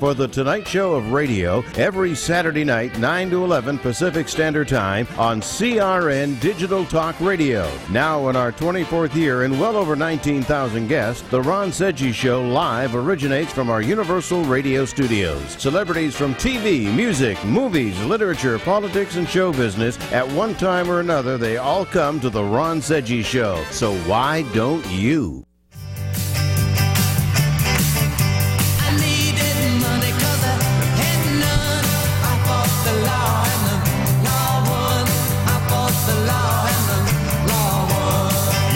for The Tonight Show of Radio every Saturday night, 9 to 11 Pacific Standard Time on CRN Digital Talk Radio. Now in our 24th year and well over 19,000 guests, The Ron Sedgy Show live originates from our Universal Radio studios. Celebrities from TV, music, movies, literature, politics, and show business, at one time or another, they all come to The Ron Sedgy Show. So why don't you?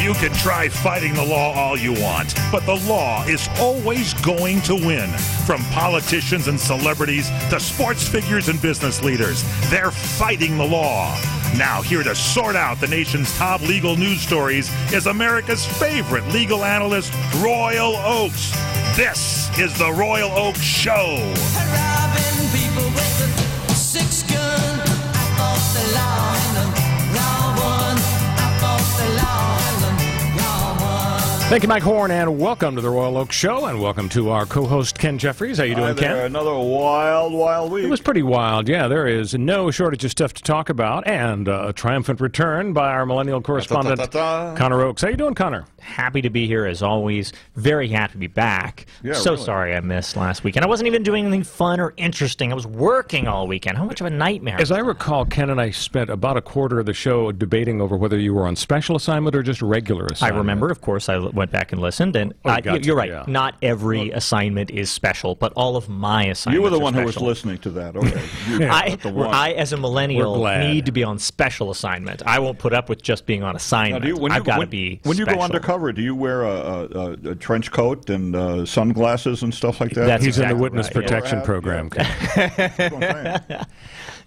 You can try fighting the law all you want, but the law is always going to win. From politicians and celebrities to sports figures and business leaders, they're fighting the law. Now, here to sort out the nation's top legal news stories is America's favorite legal analyst, Royal Oakes. This is the Royal Oakes Show. Robbing people with a six-gun. I fought the law and the law won. I fought the law and the law won. Thank you, Mike Horn, and welcome to the Royal Oakes Show, and welcome to our co-host, Ken Jeffries. How you doing, Ken? Another wild week. It was pretty wild, yeah. There is no shortage of stuff to talk about, and a triumphant return by our millennial correspondent, Connor Oakes. How you doing, Connor? Happy to be here, as always. Very happy to be back. Yeah, so really. sorry I missed last weekend. I wasn't even doing anything fun or interesting. I was working all weekend. How much of a nightmare? As I recall, Ken and I spent about a quarter of the show debating over whether you were on special assignment or just regular assignment. I remember, of course, I went back and listened, and you're right. Yeah. Not every assignment is special, but all of my assignments You were the are one who was special. listening to that. Okay. I, as a millennial, We're glad. need to be on special assignment. I won't put up with just being on assignment. I've got to be When you go special. undercover, do you wear a trench coat and sunglasses and stuff like that? That's He's in the exactly Witness right, yeah. Protection Program. That's what I'm saying.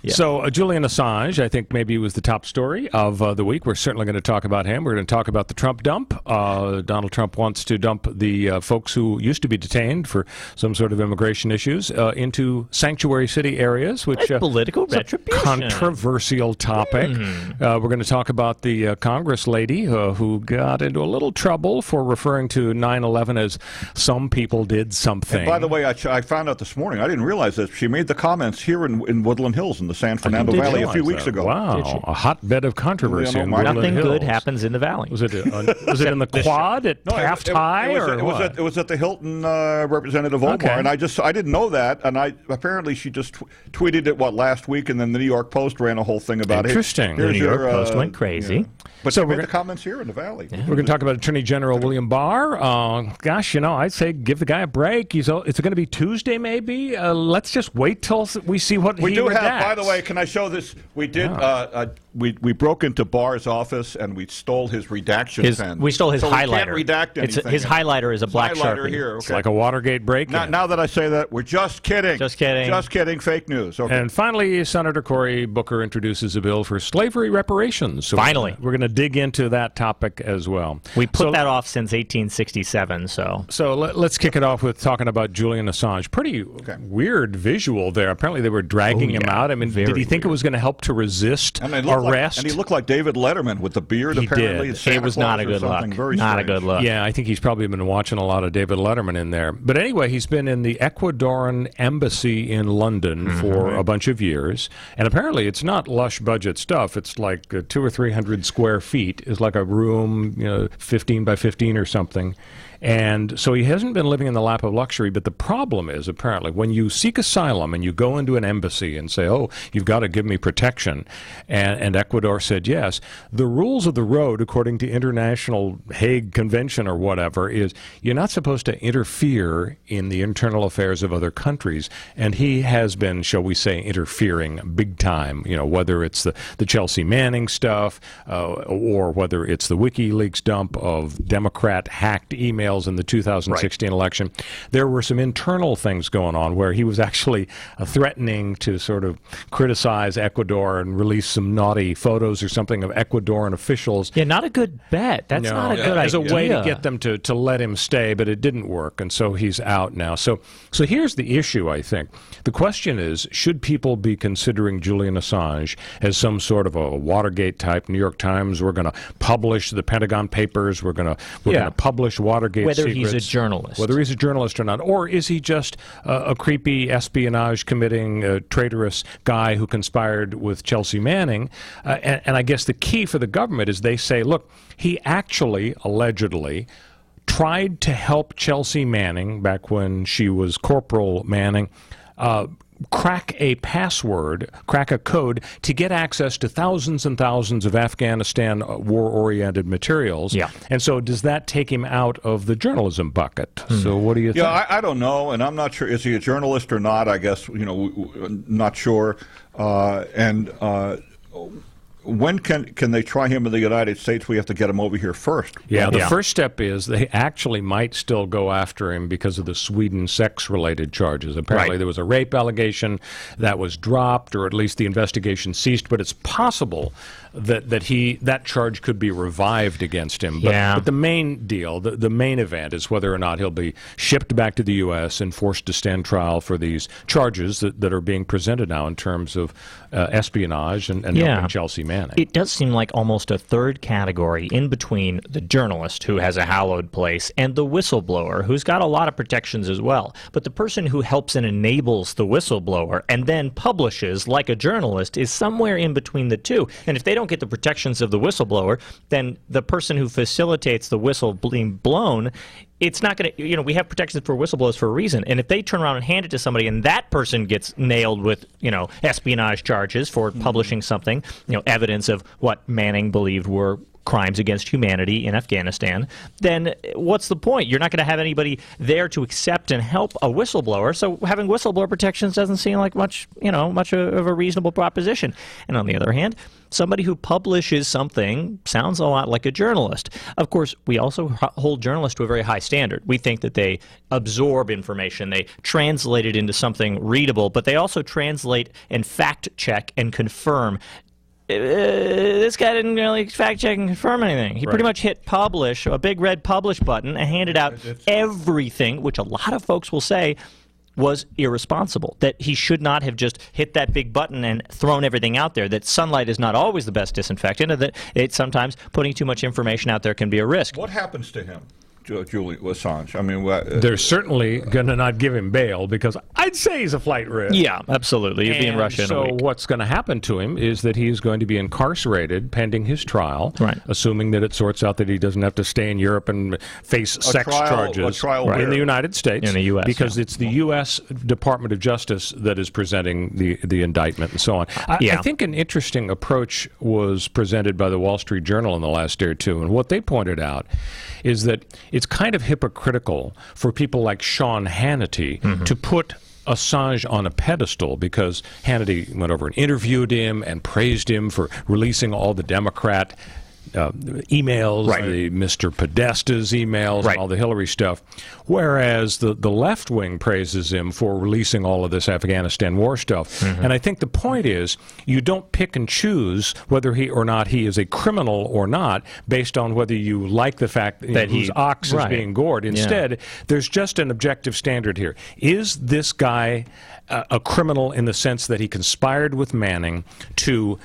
Yeah. So Julian Assange, I think maybe was the top story of the week. We're certainly going to talk about him. We're going to talk about the Trump dump. Donald Trump wants to dump the folks who used to be detained for some sort of immigration issues into sanctuary city areas, which That's political is a retribution. controversial topic. We're going to talk about the Congress lady who got into a little trouble for referring to 9/11 as some people did something. And by the way, I found out this morning, I didn't realize that she made the comments here in Woodland Hills in the San Fernando Did Valley you a few realize weeks that? ago. Wow, a hotbed of controversy in Woodland Nothing Hills. good happens in the valley. Was it in the quad at Taft High, or what? It was at the Hilton, Representative Omar, Okay. and I didn't know that, and apparently she just tweeted it last week, and then the New York Post ran a whole thing about it. Interesting. The New York Post went crazy. But So she we're made the comments here in the Valley. We're going to talk about Attorney General William Barr. Gosh, I'd say give the guy a break. It's going to be Tuesday, maybe. Let's just wait till we see what We he do redacts. have, by the way, can I show this? We did. We broke into Barr's office and we stole his redaction pen. We stole his so highlighter. We can't redact anything. His highlighter is a black highlighter Sharpie. here. It's Okay. like a Watergate break. Now that I say that, we're just kidding. Just kidding. Just kidding. Fake news. Okay. And finally, Senator Cory Booker introduces a bill for slavery reparations. So Finally. we're going to dig into that topic as well. We put that off since 1867, so... So let's kick it off with talking about Julian Assange. Pretty weird visual there. Apparently they were dragging him out. I mean, did he think it was going to help to resist arrest? And he looked like David Letterman with the beard. He apparently, did. Santa It was Claus not a or good something. look. Very Not a strange. good look. Yeah, I think he's probably been watching a lot of David Letterman in there. But anyway, he's been in the Ecuadorian embassy in London for a bunch of years. And apparently it's not lush budget stuff. It's like 200 or 300 square feet. It's like a room, 15 by 15 or something. And so he hasn't been living in the lap of luxury, but the problem is, apparently, when you seek asylum and you go into an embassy and say, oh, you've got to give me protection, and Ecuador said yes, the rules of the road, according to International Hague Convention or whatever, is you're not supposed to interfere in the internal affairs of other countries. And he has been, shall we say, interfering big time, whether it's the Chelsea Manning stuff or whether it's the WikiLeaks dump of Democrat-hacked emails in the 2016 election. There were some internal things going on where he was actually threatening to sort of criticize Ecuador and release some naughty photos or something of Ecuadorian officials. Yeah, not a good bet. That's not a good idea. As a way to get them to let him stay, but it didn't work, and so he's out now. So here's the issue, I think. The question is, should people be considering Julian Assange as some sort of a Watergate type? New York Times, we're going to publish the Pentagon Papers, we're going to publish Watergate whether secrets. He's a journalist. Whether he's a journalist or not. Or is he just a creepy espionage-committing, traitorous guy who conspired with Chelsea Manning? And I guess the key for the government is they say, look, he actually, allegedly, tried to help Chelsea Manning, back when she was Corporal Manning, crack a password, crack a code to get access to thousands and thousands of Afghanistan war-oriented materials. Yeah. And so does that take him out of the journalism bucket? So what do you think? Yeah, I don't know, and I'm not sure. Is he a journalist or not? I guess, not sure. When can they try him in the United States? We have to get him over here first. Yeah, the first step is they actually might still go after him because of the Sweden sex-related charges. Apparently there was a rape allegation that was dropped, or at least the investigation ceased, but it's possible that charge could be revived against him. But the main deal, the main event, is whether or not he'll be shipped back to the U.S. and forced to stand trial for these charges that are being presented now in terms of espionage and helping Chelsea Manning. It does seem like almost a third category in between the journalist, who has a hallowed place, and the whistleblower, who's got a lot of protections as well. But the person who helps and enables the whistleblower and then publishes like a journalist is somewhere in between the two. And if they don't get the protections of the whistleblower, then the person who facilitates the whistle being blown, it's not going to, we have protections for whistleblowers for a reason. And if they turn around and hand it to somebody and that person gets nailed with, espionage charges for publishing something, evidence of what Manning believed were crimes against humanity in Afghanistan, then what's the point? You're not going to have anybody there to accept and help a whistleblower. So having whistleblower protections doesn't seem like much of a reasonable proposition. And on the other hand, somebody who publishes something sounds a lot like a journalist. Of course, we also hold journalists to a very high standard. We think that they absorb information, they translate it into something readable, but they also translate and fact-check and confirm. This guy didn't really fact-check and confirm anything. He pretty much hit publish, a big red publish button, and handed out everything, which a lot of folks will say was irresponsible, that he should not have just hit that big button and thrown everything out there, that sunlight is not always the best disinfectant, and that sometimes putting too much information out there can be a risk. What happens to him, Julian Assange? I mean, they're certainly going to not give him bail, because I'd say he's a flight risk. Yeah, absolutely. You'd be in Russia in a week. So what's going to happen to him is that he's going to be incarcerated pending his trial, assuming that it sorts out that he doesn't have to stay in Europe and face sex charges in the United States. In the U.S. Because it's the U.S. Department of Justice that is presenting the indictment and so on. I think an interesting approach was presented by the Wall Street Journal in the last day or two, and what they pointed out is that it's kind of hypocritical for people like Sean Hannity to put Assange on a pedestal, because Hannity went over and interviewed him and praised him for releasing all the Democrat emails, the Mr. Podesta's emails, and all the Hillary stuff, whereas the left wing praises him for releasing all of this Afghanistan war stuff. And I think the point is, you don't pick and choose whether he is a criminal or not based on whether you like the fact that his ox is being gored. Instead, there's just an objective standard here. Is this guy a criminal in the sense that he conspired with Manning to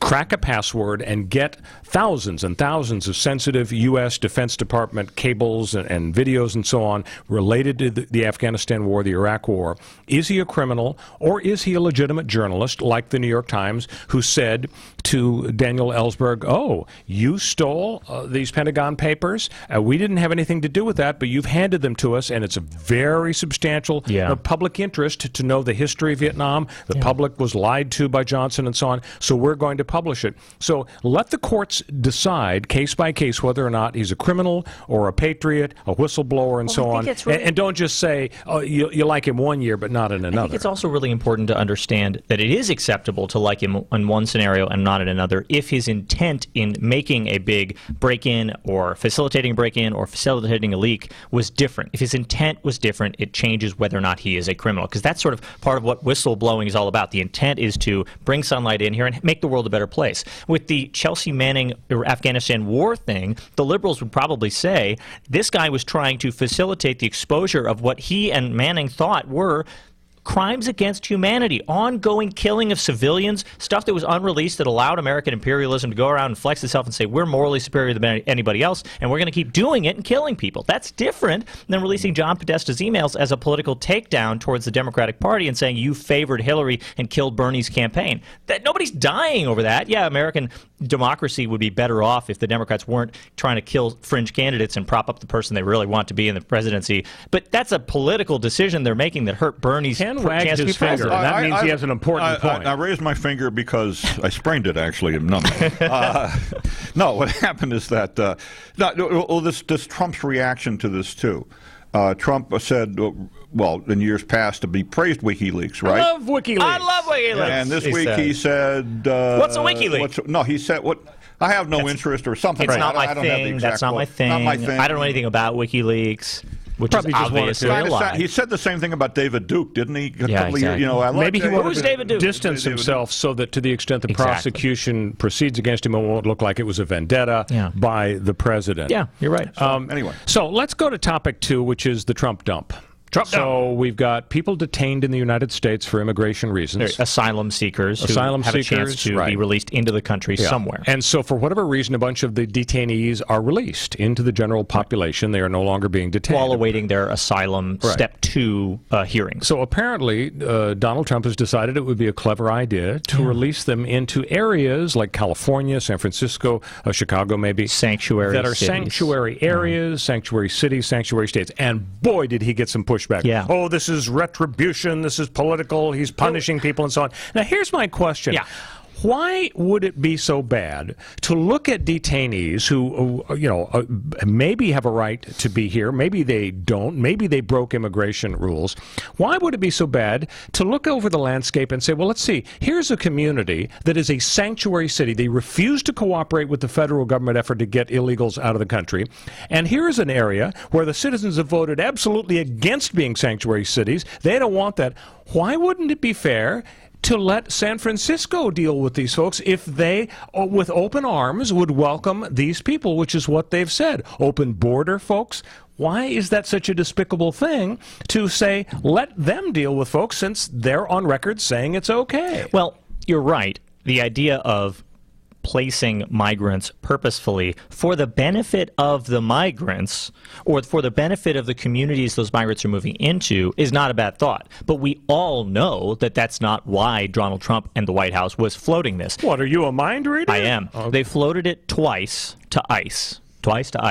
crack a password and get thousands and thousands of sensitive U.S. Defense Department cables and videos and so on related to the Afghanistan war, the Iraq war? Is he a criminal, or is he a legitimate journalist like the New York Times, who said to Daniel Ellsberg, oh, you stole these Pentagon Papers? We didn't have anything to do with that, but you've handed them to us, and it's a very substantial public interest to know the history of Vietnam. The public was lied to by Johnson and so on, so we're going to publish it. So let the courts decide case by case whether or not he's a criminal or a patriot, a whistleblower, and so on. And don't just say, oh, you like him one year but not in another. I think it's also really important to understand that it is acceptable to like him in one scenario and not in another if his intent in making a big break-in or facilitating a break-in or facilitating a leak was different. If his intent was different, it changes whether or not he is a criminal, because that's sort of part of what whistleblowing is all about. The intent is to bring sunlight in here and make the world a better place. With the Chelsea Manning Afghanistan war thing, the liberals would probably say this guy was trying to facilitate the exposure of what he and Manning thought were crimes against humanity, ongoing killing of civilians, stuff that was unreleased that allowed American imperialism to go around and flex itself and say we're morally superior than anybody else, and we're going to keep doing it and killing people. That's different than releasing John Podesta's emails as a political takedown towards the Democratic Party and saying you favored Hillary and killed Bernie's campaign. Nobody's dying over that. Yeah, American democracy would be better off if the Democrats weren't trying to kill fringe candidates and prop up the person they really want to be in the presidency. But that's a political decision they're making that hurt Bernie's chance to be president. And that means he has an important point. I raised my finger because I sprained it, actually. No, what happened is that this Trump's reaction to this, too. Trump said, well, in years past, he praised WikiLeaks, right? I love WikiLeaks. And this week he said... what's a WikiLeaks? No, he said, I have no interest or something. It's not my thing. That's not my thing. I don't know anything about WikiLeaks. Which probably is obviously a lie. He said the same thing about David Duke, didn't he? Yeah, exactly. Maybe he wanted to distance himself so that to the extent the prosecution proceeds against him, it won't look like it was a vendetta by the president. Yeah, you're right. Anyway. So let's go to topic 2, which is the Trump dump. So we've got people detained in the United States for immigration reasons. Asylum seekers who have a chance to be released into the country somewhere. And so for whatever reason, a bunch of the detainees are released into the general population. They are no longer being detained. While awaiting their asylum Step 2 hearing. So apparently, Donald Trump has decided it would be a clever idea to release them into areas like California, San Francisco, Chicago maybe. Sanctuary that are cities. Sanctuary areas, sanctuary cities, sanctuary states. And boy, did he get some pushback. Yeah. Oh, this is retribution, this is political, he's punishing people and so on. Now, here's my question. Yeah. Why would it be so bad to look at detainees who, maybe have a right to be here, maybe they don't, maybe they broke immigration rules. Why would it be so bad to look over the landscape and say, well, let's see, here's a community that is a sanctuary city. They refuse to cooperate with the federal government effort to get illegals out of the country. And here's an area where the citizens have voted absolutely against being sanctuary cities. They don't want that. Why wouldn't it be fair to let San Francisco deal with these folks if they, with open arms, would welcome these people, which is what they've said. Open border, folks. Why is that such a despicable thing to say, let them deal with folks since they're on record saying it's okay? Well, you're right. The idea of placing migrants purposefully for the benefit of the migrants or for the benefit of the communities those migrants are moving into is not a bad thought. But we all know that that's not why Donald Trump and the White House was floating this. What, are you a mind reader? I am. Okay. They floated it twice to ICE.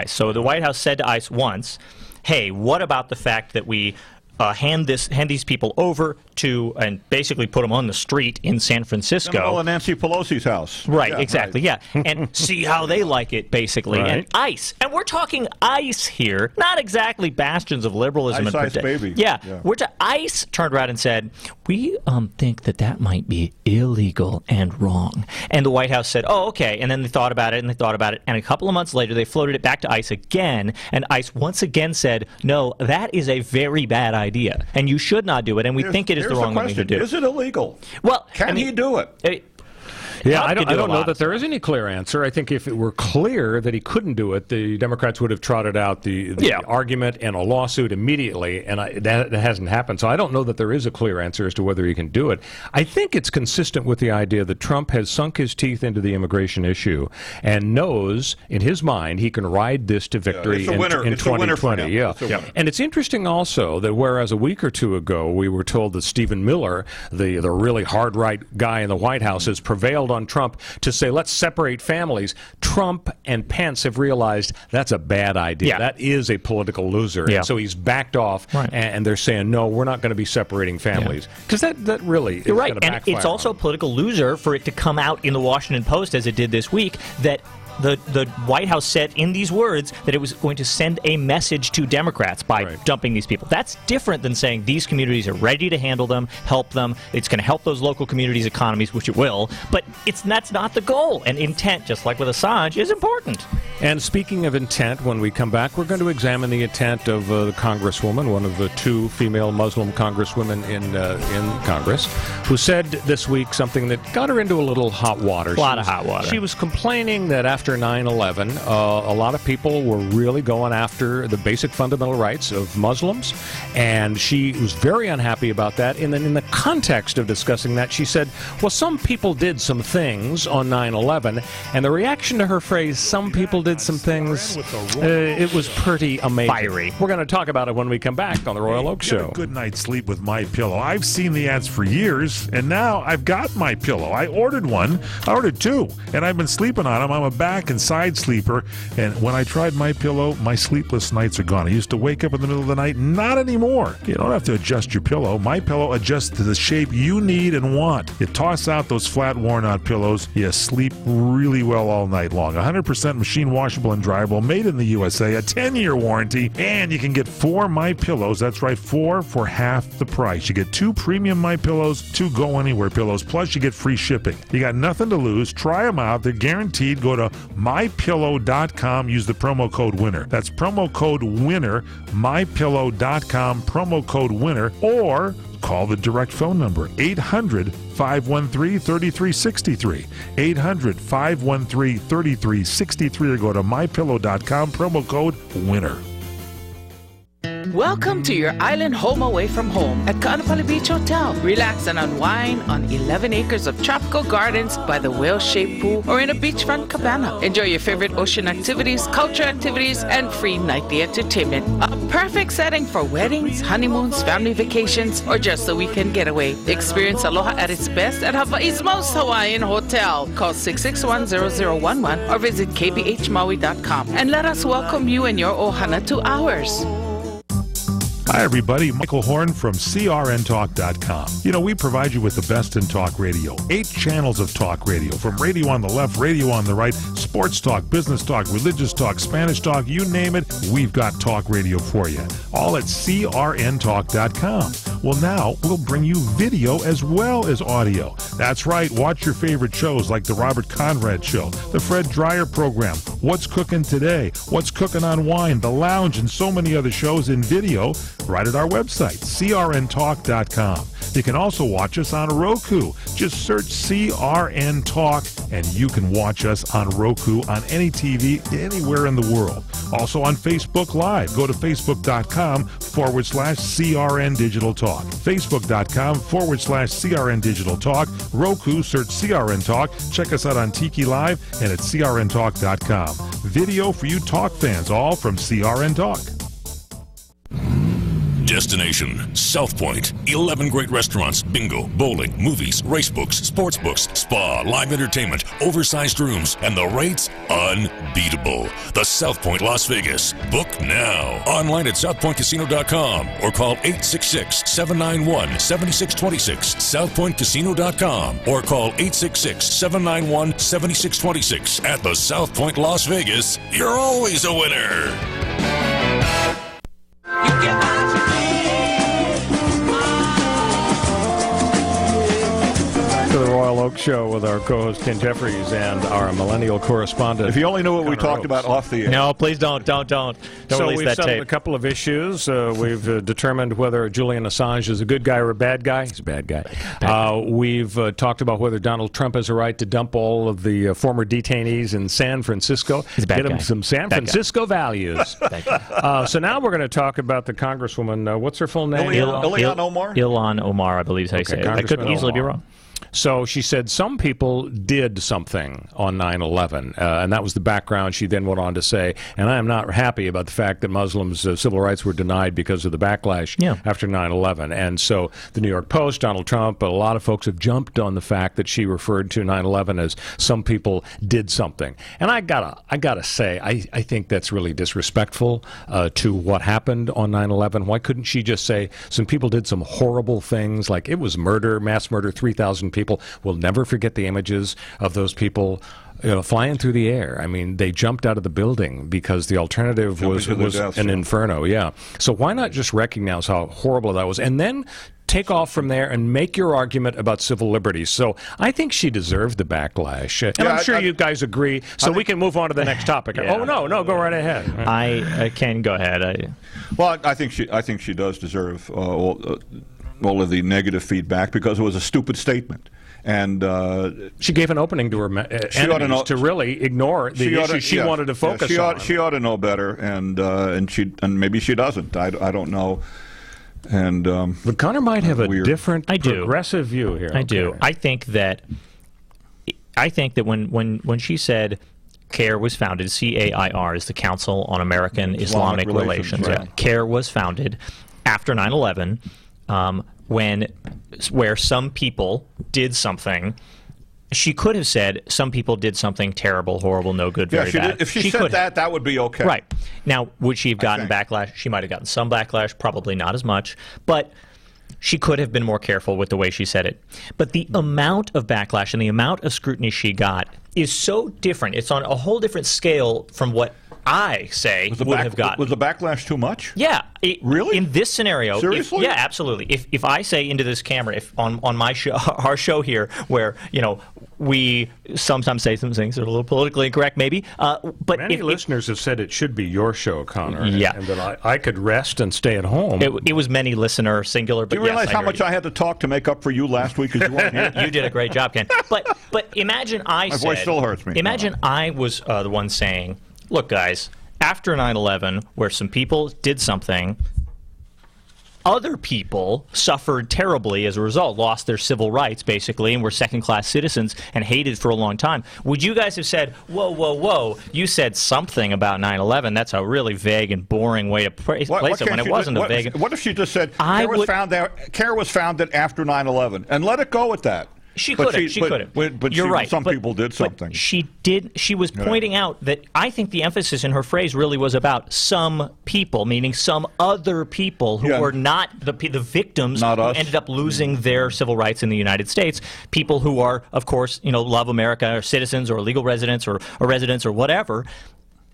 So the White House said to ICE once, hey, what about the fact that we hand these people over to and basically put them on the street in San Francisco. In Nancy Pelosi's house. Right, yeah, exactly, right. Yeah. And see how they like it, basically. Right. And ICE. And we're talking ICE here, not exactly bastions of liberalism. ICE baby. Yeah. ICE turned around and said, we think that might be illegal and wrong. And the White House said, oh, okay. And then they thought about it, and and a couple of months later, they floated it back to ICE again, and ICE once again said, no, that is a very bad idea, and you should not do it, and we think it is the wrong thing to do. Is it illegal? Well, can he do it? Yeah, I don't know that there is any clear answer. I think if it were clear that he couldn't do it, the Democrats would have trotted out the argument and a lawsuit immediately, and that hasn't happened. So I don't know that there is a clear answer as to whether he can do it. I think it's consistent with the idea that Trump has sunk his teeth into the immigration issue and knows in his mind he can ride this to victory in 2020. Yeah. And it's interesting also that whereas a week or two ago we were told that Stephen Miller, the really hard right guy in the White House, has prevailed on Trump to say, let's separate families. Trump and Pence have realized that's a bad idea. Yeah. That is a political loser. Yeah. And so he's backed off, and they're saying, no, we're not going to be separating families. Because that really is going to backfire. And it's also a political loser for it to come out in the Washington Post, as it did this week, that the White House said in these words that it was going to send a message to Democrats by dumping these people. That's different than saying these communities are ready to handle them, help them. It's going to help those local communities' economies, which it will. But that's not the goal. And intent, just like with Assange, is important. And speaking of intent, when we come back, we're going to examine the intent of the Congresswoman, one of the two female Muslim congresswomen in Congress, who said this week something that got her into a little hot water. A lot of hot water. She was complaining that after 9/11, a lot of people were really going after the basic fundamental rights of Muslims, and she was very unhappy about that. And then in the context of discussing that, she said, well, some people did some things on 9/11, and the reaction to her phrase, some people did some things, it was pretty amazing. Fiery. We're going to talk about it when we come back on the Royal Oak Show. Get a good night's sleep with MyPillow. I've seen the ads for years, and now I've got MyPillow. I ordered one. I ordered two, and I've been sleeping on them. I'm a back and side sleeper, and when I tried MyPillow, my sleepless nights are gone. I used to wake up in the middle of the night. Not anymore. You don't have to adjust your pillow. MyPillow adjusts to the shape you need and want. You toss out those flat, worn-out pillows. You sleep really well all night long. 100% machine washable and dryable, made in the USA, a 10-year warranty, and you can get 4 MyPillows. That's right, 4 for half the price. You get 2 premium MyPillows, 2 go-anywhere pillows, plus you get free shipping. You got nothing to lose. Try them out. They're guaranteed. Go to MyPillow.com. Use the promo code WINNER. That's promo code WINNER, MyPillow.com, promo code WINNER, or call the direct phone number, 800-513-3363, 800-513-3363, or go to MyPillow.com, promo code WINNER. Welcome to your island home away from home at Kaanapali Beach Hotel. Relax and unwind on 11 acres of tropical gardens by the whale-shaped pool or in a beachfront cabana. Enjoy your favorite ocean activities, culture activities, and free nightly entertainment. A perfect setting for weddings, honeymoons, family vacations, or just a weekend getaway. Experience aloha at its best at Hawaii's most Hawaiian hotel. Call 661-0011 or visit kbhmaui.com and let us welcome you and your ohana to ours. Hi, everybody. Michael Horn from CRNTalk.com. You know, we provide you with the best in talk radio. 8 channels of talk radio, from radio on the left, radio on the right, sports talk, business talk, religious talk, Spanish talk, you name it, we've got talk radio for you. All at CRNTalk.com. Well, now we'll bring you video as well as audio. That's right. Watch your favorite shows like The Robert Conrad Show, The Fred Dreyer Program, What's Cooking Today, What's Cooking on Wine, The Lounge, and so many other shows in video right at our website, CRNTalk.com. You can also watch us on Roku. Just search CRN Talk, and you can watch us on Roku on any TV anywhere in the world. Also on Facebook Live. Go to Facebook.com/CRN Digital Talk. Facebook.com/CRN Digital Talk. Roku, search CRN Talk. Check us out on Tiki Live and at CRNTalk.com. Video for you talk fans, all from CRN Talk. Destination, South Point. 11 great restaurants, bingo, bowling, movies, race books, sports books, spa, live entertainment, oversized rooms, and the rates unbeatable. The South Point Las Vegas. Book now. Online at southpointcasino.com or call 866-791-7626. southpointcasino.com or call 866-791-7626. At the South Point Las Vegas, you're always a winner. To the Royal Oak Show with our co-host Ken Jeffries and our millennial correspondent. If you only knew what we Connor talked about off the air. No, please don't So release we've that settled tape. a couple of issues. We've determined whether Julian Assange is a good guy or a bad guy. He's a bad guy. We've talked about whether Donald Trump has a right to dump all of the former detainees in San Francisco. He's a bad Get him guy. some San Francisco values. So now we're going to talk about the Congresswoman. What's her full name? Ilhan Omar? Ilhan Omar, I believe is how you say it. I could Congressman easily be Omar. wrong. So she said some people did something on 9/11, and that was the background. She then went on to say, and I am not happy about the fact that Muslims' civil rights were denied because of the backlash after 9/11. And so the New York Post, Donald Trump, a lot of folks have jumped on the fact that she referred to 9/11 as some people did something. And I gotta say, I think that's really disrespectful to what happened on 9/11. Why couldn't she just say some people did some horrible things, like it was murder, mass murder, 3,000 people. We'll never forget the images of those people flying through the air. I mean, they jumped out of the building because the alternative was an inferno. Yeah. So why not just recognize how horrible that was, and then take off from there and make your argument about civil liberties. So I think she deserved the backlash. And I'm sure you guys agree, so we can move on to the next topic. Yeah. Oh, no, go right ahead. I can go ahead. Well, I think she does deserve all of the negative feedback because it was a stupid statement. And she gave an opening to her enemies to really ignore the issue she wanted to focus on. She ought to know better, and maybe she doesn't. I don't know. And but Connor might have a different progressive view here. I do. I think that when she said CAIR was founded, CAIR is the Council on American Islamic Relations. Right. Yeah. CAIR was founded after 9/11, where some people did something. She could have said some people did something terrible, horrible, no good, very bad. If she said that would be okay. Right. Now, would she have gotten backlash? She might have gotten some backlash, probably not as much. But she could have been more careful with the way she said it. But the amount of backlash and the amount of scrutiny she got is so different. It's on a whole different scale from what I say would have gotten. Was the backlash too much? Yeah. Really? In this scenario. Seriously? Yeah, absolutely. If I say into this camera, on my show, our show here, where, we sometimes say some things that are a little politically incorrect, maybe. But many listeners have said it should be your show, Connor. Yeah. And that I could rest and stay at home. It was many listener, singular. But do you realize how much I had to talk to make up for you last week because you weren't here? You did a great job, Ken. But imagine my voice still hurts me. Imagine I was the one saying, look, guys, after 9/11, where some people did something, other people suffered terribly as a result, lost their civil rights, basically, and were second-class citizens and hated for a long time. Would you guys have said, whoa, you said something about 9/11? That's a really vague and boring way to place it when it wasn't a vague... What if she just said, CAIR was founded after 9/11, and let it go at that? She could have. But you're right. Some people did something. But she did. She was pointing out that I think the emphasis in her phrase really was about some people, meaning some other people who were not the victims who ended up losing their civil rights in the United States. People who are, of course, love America, or citizens, or legal residents, or residents, or whatever.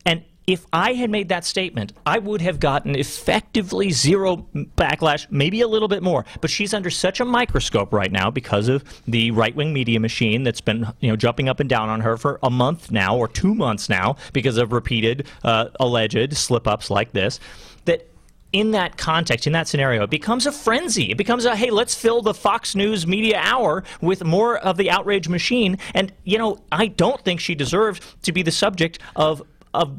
And if I had made that statement, I would have gotten effectively zero backlash, maybe a little bit more. But she's under such a microscope right now because of the right-wing media machine that's been, jumping up and down on her for a month now or 2 months now because of repeated alleged slip-ups like this, that in that context, in that scenario, it becomes a frenzy. It becomes a, hey, let's fill the Fox News media hour with more of the outrage machine. And, I don't think she deserved to be the subject of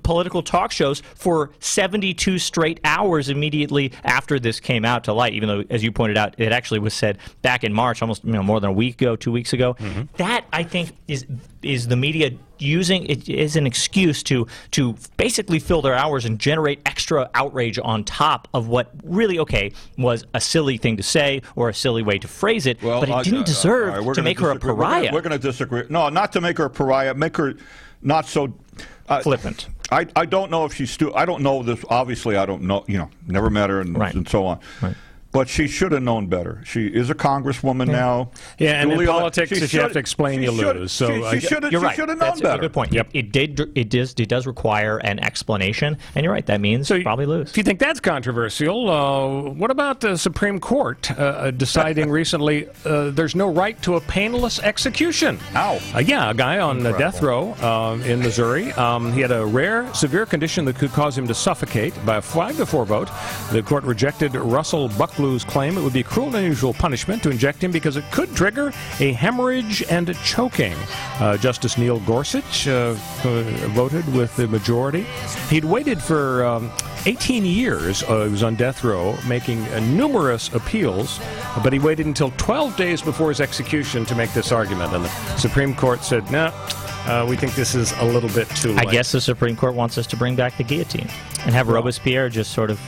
political talk shows for 72 straight hours immediately after this came out to light, even though, as you pointed out, it actually was said back in March, almost more than a week ago, 2 weeks ago. Mm-hmm. That, I think, is the media using it as an excuse to basically fill their hours and generate extra outrage on top of what really, was a silly thing to say or a silly way to phrase it, but it didn't deserve to make her a pariah. We're going to disagree. No, not to make her a pariah, make her not so... flippant. I don't know if she's I don't know this. Obviously, I don't know. Never met her and so on. Right. But she should have known better. She is a congresswoman now. Yeah, and in politics, if you have to explain, you lose. So she should have known better. That's a good point. Yep. It does require an explanation, and you're right. That means probably lose. If you think that's controversial, what about the Supreme Court deciding recently there's no right to a painless execution? How? A guy on death row in Missouri. He had a rare, severe condition that could cause him to suffocate. By a 5-4 vote, the court rejected Russell Buckley's claim it would be cruel and unusual punishment to inject him because it could trigger a hemorrhage and choking. Justice Neil Gorsuch voted with the majority. He'd waited for 18 years. He was on death row, making numerous appeals, but he waited until 12 days before his execution to make this argument. And the Supreme Court said, no, we think this is a little bit too late. I guess the Supreme Court wants us to bring back the guillotine and have Robespierre just sort of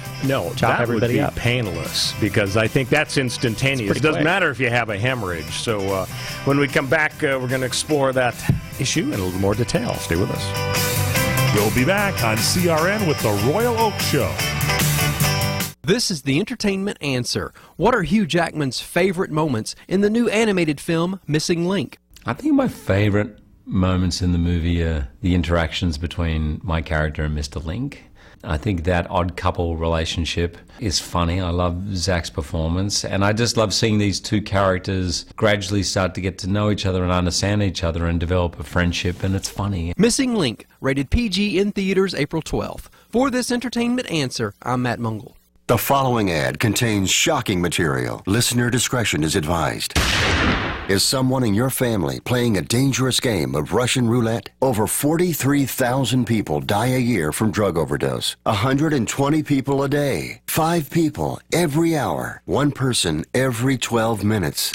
chop everybody up. That would be painless, because I think that's instantaneous. It doesn't matter if you have a hemorrhage. So when we come back, we're going to explore that issue in a little more detail. Stay with us. We'll be back on CRN with the Royal Oak Show. This is the Entertainment Answer. What are Hugh Jackman's favorite moments in the new animated film Missing Link? I think my favorite moments in the movie are the interactions between my character and Mr. Link. I think that odd couple relationship is funny. I love Zach's performance, and I just love seeing these two characters gradually start to get to know each other and understand each other and develop a friendship, and it's funny. Missing Link, rated PG in theaters April 12th. For this entertainment answer, I'm Matt Mungle. The following ad contains shocking material. Listener discretion is advised. Is someone in your family playing a dangerous game of Russian roulette? Over 43,000 people die a year from drug overdose. 120 people a day. 5 people every hour. 1 person every 12 minutes.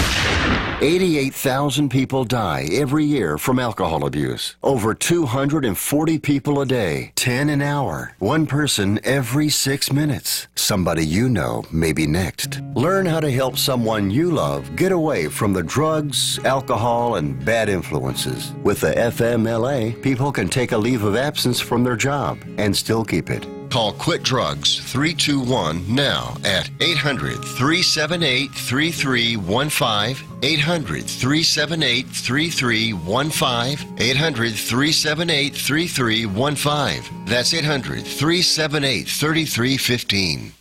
88,000 people die every year from alcohol abuse. Over 240 people a day. 10 an hour. 1 person every 6 minutes. Somebody you know may be next. Learn how to help someone you love get away from the drugs, alcohol, and bad influences. With the FMLA, people can take a leave of absence from their job and still keep it. Call Quit Drugs 321 now at 800-378-3315, 800-378-3315, 800-378-3315. That's 800-378-3315.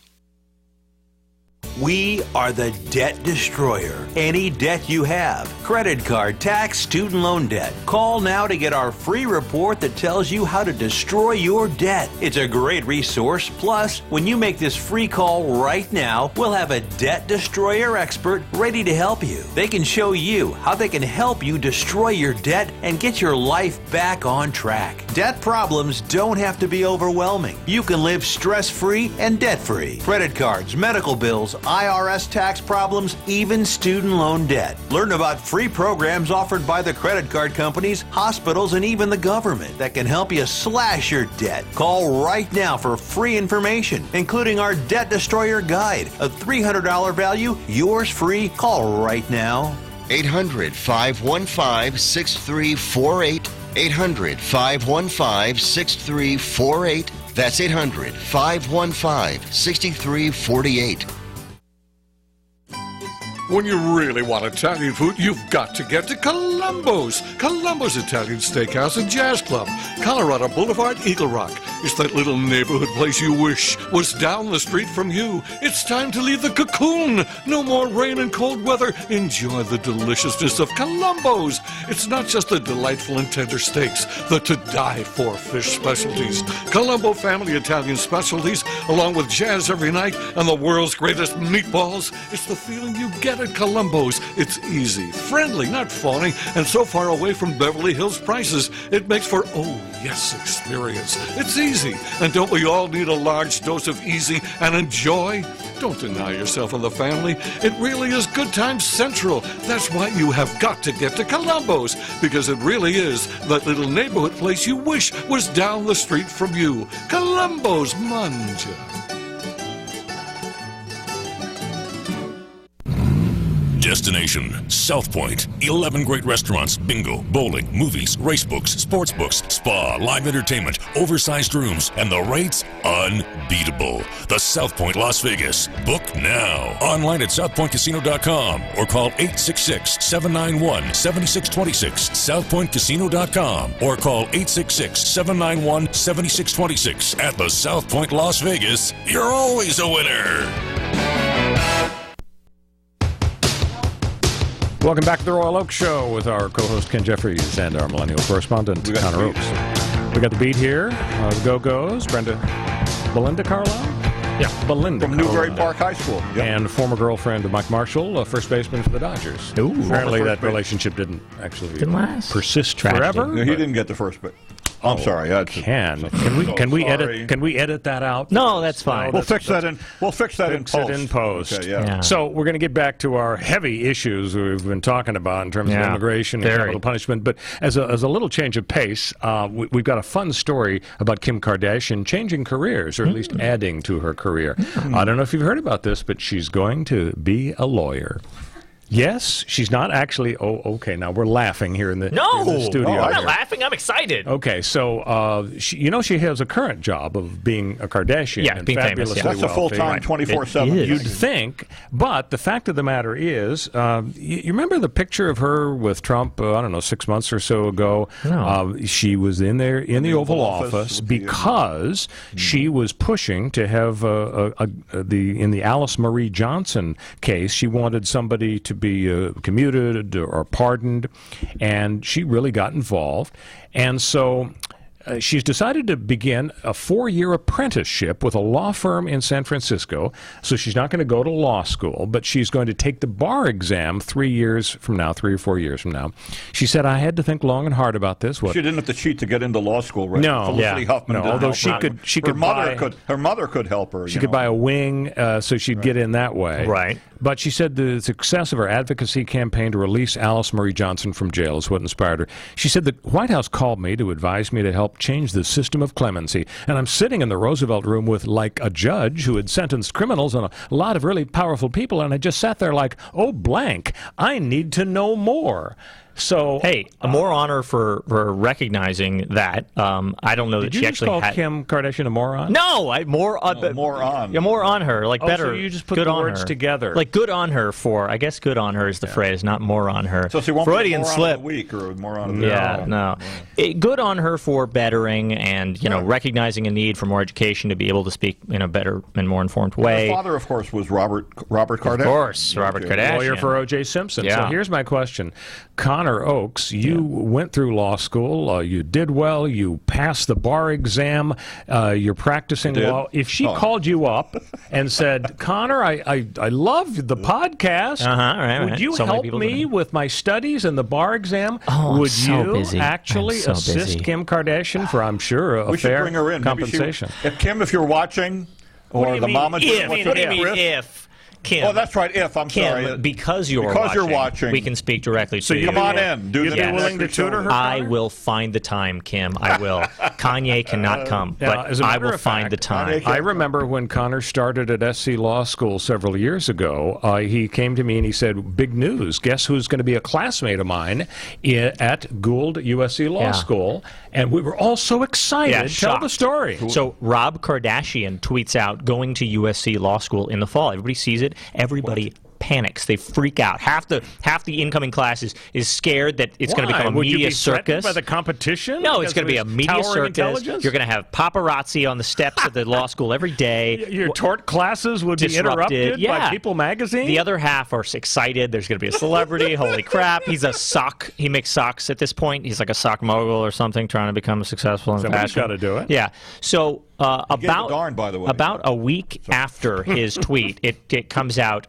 We are the debt destroyer. Any debt you have, credit card, tax, student loan debt. Call now to get our free report that tells you how to destroy your debt. It's a great resource. Plus, when you make this free call right now, we'll have a debt destroyer expert ready to help you. They can show you how they can help you destroy your debt and get your life back on track. Debt problems don't have to be overwhelming. You can live stress-free and debt-free. Credit cards, medical bills, IRS tax problems, even student loan debt. Learn about free programs offered by the credit card companies, hospitals, and even the government that can help you slash your debt. Call right now for free information, including our Debt Destroyer Guide, a $300 value, yours free. Call right now. 800-515-6348. 800-515-6348. That's 800-515-6348. When you really want Italian food, you've got to get to Columbo's. Columbo's Italian Steakhouse and Jazz Club, Colorado Boulevard, Eagle Rock. It's that little neighborhood place you wish was down the street from you. It's time to leave the cocoon. No more rain and cold weather. Enjoy the deliciousness of Columbo's. It's not just the delightful and tender steaks, the to-die-for fish specialties. Columbo family Italian specialties, along with jazz every night and the world's greatest meatballs. It's the feeling you get at Columbo's. It's easy, friendly, not phony, and so far away from Beverly Hills prices, it makes for, oh yes, experience. It's easy, and don't we all need a large dose of easy and enjoy? Don't deny yourself and the family. It really is Good Times Central. That's why you have got to get to Columbo's, because it really is that little neighborhood place you wish was down the street from you. Columbo's Mangia. Destination, South Point. 11 great restaurants, bingo, bowling, movies, race books, sports books, spa, live entertainment, oversized rooms, and the rates unbeatable. The South Point Las Vegas. Book now. Online at southpointcasino.com or call 866-791-7626. southpointcasino.com or call 866-791-7626. At the South Point Las Vegas, you're always a winner. Welcome back to the Royal Oak Show with our co-host Ken Jeffries and our millennial correspondent Connor Oakes. We got the beat here. The Go-Go's, Belinda Carlisle? Yeah, Belinda from Newbury Park High School. Yep. And former girlfriend of Mike Marshall, first baseman for the Dodgers. Ooh, apparently that relationship didn't actually persist Tragedy. forever. No, he didn't get the first base. I'm sorry. Can we edit that out? No, that's fine. We'll fix that in post. In post. Okay, yeah. So we're going to get back to our heavy issues we've been talking about in terms of immigration and capital punishment. But as a little change of pace, we've got a fun story about Kim Kardashian changing careers, or at least adding to her career. I don't know if you've heard about this, but she's going to be a lawyer. Yes, she's not actually. Oh, okay. Now we're laughing here in the, No, in the studio. I'm not here. laughing. I'm excited. Okay, so she has a current job of being a Kardashian. Yeah, and being famous. fabulously Yeah. That's a full-time, wealthy. 24/7. You'd think, but the fact of the matter is, you remember the picture of her with Trump? I don't know, 6 months or so ago. No. She was in the Oval Office because she was pushing to have in the Alice Marie Johnson case. She wanted somebody to be commuted or pardoned, and she really got involved. And so she's decided to begin a 4-year apprenticeship with a law firm in San Francisco. So she's not going to go to law school, but she's going to take the bar exam 3 years from now, 3 or 4 years from now. She said, I had to think long and hard about this. She didn't have to cheat to get into law school, right? No. Felicity Huffman didn't Although help her. her mother could help her. She could buy a wing, so she'd get in that way. Right. But she said the success of her advocacy campaign to release Alice Marie Johnson from jail is what inspired her. She said the White House called me to advise me to help change the system of clemency. And I'm sitting in the Roosevelt room with, like, a judge who had sentenced criminals and a lot of really powerful people, and I just sat there like, oh, blank, I need to know more. So, hey, more honor for recognizing that. I don't know that she actually call had. Kim Kardashian a moron? No, more on her. Like better. So you just put good the on words her. together. Like good on her for. I guess good on her is the phrase, not more on her. So she won't Freudian be a moron slip. of the week or moron of the Yeah, no. Good on her for bettering and recognizing a need for more education to be able to speak in a better and more informed way. Her father, of course, was Robert Kardashian. Of course, Robert Kardashian. Lawyer for O.J. Simpson. Yeah. So here's my question. Connor Oakes, you went through law school. You did well. You passed the bar exam. You're practicing law. If she called you up and said, Connor, I love the podcast. Would you help me with my studies and the bar exam? Would you actually assist Kim Kardashian for, I'm sure, a we should fair bring her in. compensation? Kim, if you're watching, or the mama... If Kim. Oh, that's right. I'm Kim, sorry. Because you're watching, we can speak directly to you. So come on in. You'd be willing to tutor her? I will find the time, Kim. I will. Kanye cannot come, but I will find the time. I remember when Connor started at SC Law School several years ago, he came to me and he said, big news. Guess who's going to be a classmate of mine at Gould USC Law School? And we were all so excited. Tell the story. So Rob Kardashian tweets out going to USC Law School in the fall. Everybody sees it. Everybody panics. They freak out. Half the incoming class is scared that it's going to become a Would media you be circus. By the competition? No, it's going to be a media circus. You're going to have paparazzi on the steps of the law school every day. Your tort classes would be interrupted by People magazine? The other half are excited. There's going to be a celebrity. Holy crap. He makes socks at this point. He's like a sock mogul or something, trying to become successful in Somebody's fashion. got to do it. Yeah. So about a week after his tweet, it comes out.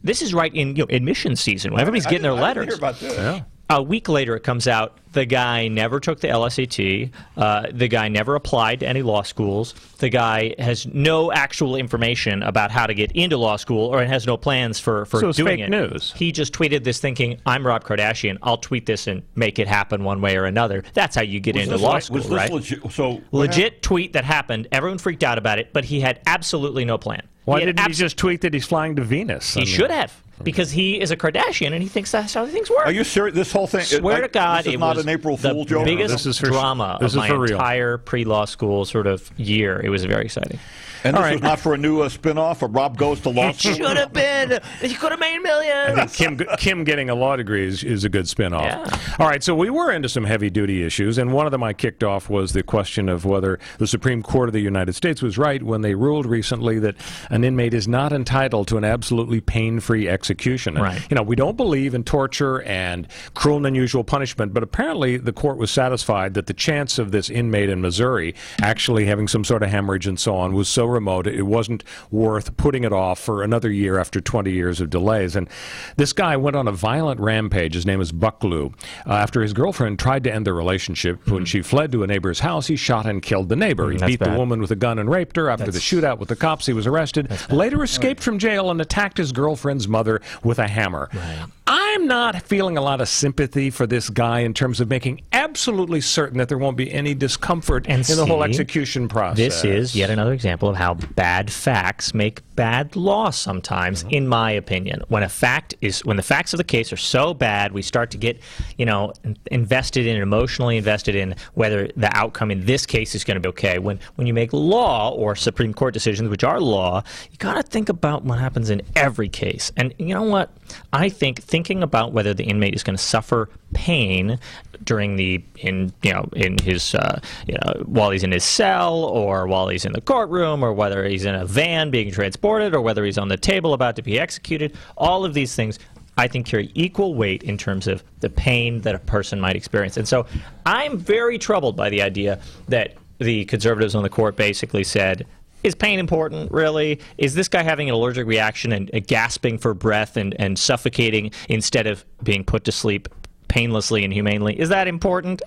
This is right in admission season when everybody's getting their letters. I didn't hear about this. Yeah. A week later, it comes out the guy never took the LSAT. The guy never applied to any law schools. The guy has no actual information about how to get into law school, or has no plans for so it's doing fake it. News. He just tweeted this thinking, I'm Rob Kardashian. I'll tweet this and make it happen one way or another. That's how you get into law school, right? Legit tweet that happened. Everyone freaked out about it, but he had absolutely no plan. Why didn't he just tweet that he's flying to Venus? He should have. Because he is a Kardashian and he thinks that's how things work. Are you serious? This whole thing? Swear to God, this is not an April Fool joke. The biggest drama of my entire pre-law school sort of year. It was very exciting. And this was not for a new spin-off of Rob Goes to Law School? It should have been. He could have made millions. I think Kim getting a law degree is a good spin-off. Yeah. All right, so we were into some heavy-duty issues, and one of them I kicked off was the question of whether the Supreme Court of the United States was right when they ruled recently that an inmate is not entitled to an absolutely pain-free execution. And, Right. we don't believe in torture and cruel and unusual punishment, but apparently the court was satisfied that the chance of this inmate in Missouri actually having some sort of hemorrhage and so on was so remote it wasn't worth putting it off for another year after 20 years of delays. And this guy went on a violent rampage. His name is Bucklew. After his girlfriend tried to end their relationship, when she fled to a neighbor's house, he shot and killed the neighbor. He beat the woman with a gun and raped her. After the shootout with the cops, he was arrested. Later escaped from jail and attacked his girlfriend's mother with a hammer. I'm not feeling a lot of sympathy for this guy in terms of making absolutely certain that there won't be any discomfort in the whole execution process. This is yet another example of how bad facts make bad law sometimes, in my opinion. When the facts of the case are so bad, we start to get, invested in, emotionally invested in whether the outcome in this case is going to be okay. When you make law or Supreme Court decisions, which are law, you got to think about what happens in every case. And you know what? I think thinking about whether the inmate is going to suffer pain during while he's in his cell, or while he's in the courtroom, or whether he's in a van being transported, or whether he's on the table about to be executed, all of these things I think carry equal weight in terms of the pain that a person might experience. And so I'm very troubled by the idea that the conservatives on the court basically said, is pain important, really? Is this guy having an allergic reaction and gasping for breath and suffocating instead of being put to sleep painlessly and humanely? Is that important?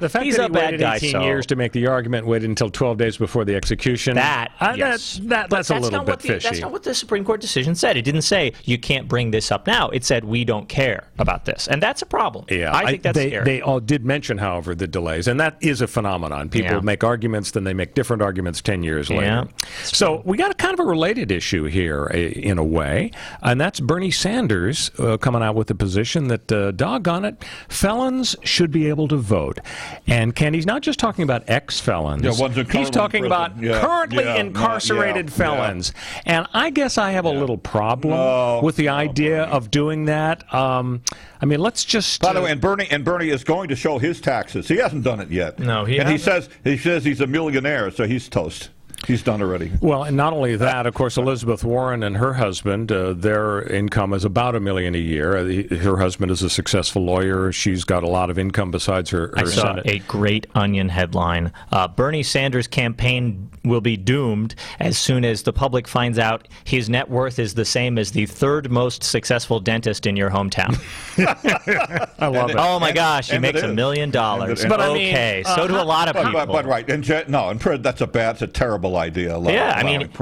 The fact he's that a he bad waited guy, 18 years to make the argument, waited until 12 days before the execution. Yes. That's a little bit fishy. That's not what the Supreme Court decision said. It didn't say you can't bring this up now. It said we don't care about this, and that's a problem. Yeah, I think that's scary. They all did mention, however, the delays, and that is a phenomenon. People make arguments, then they make different arguments 10 years later. So we got a kind of a related issue here, in a way, and that's Bernie Sanders coming out with the position that, doggone it, felons should be able to vote. And he's not just talking about ex-felons. He's talking about currently incarcerated felons. And I guess I have a little problem with the idea of doing that. Let's just... By the way, and Bernie is going to show his taxes. He hasn't done it yet. No, he says he's a millionaire, so he's toast. He's done already. Well, and not only that, of course, Elizabeth Warren and her husband, their income is about $1 million a year. Her husband is a successful lawyer. She's got a lot of income besides her I saw a great Onion headline. Bernie Sanders' campaign will be doomed as soon as the public finds out his net worth is the same as the third most successful dentist in your hometown. I love it. Oh, my gosh, he makes $1 million. But okay, so do a lot of people. But right, that's a terrible idea.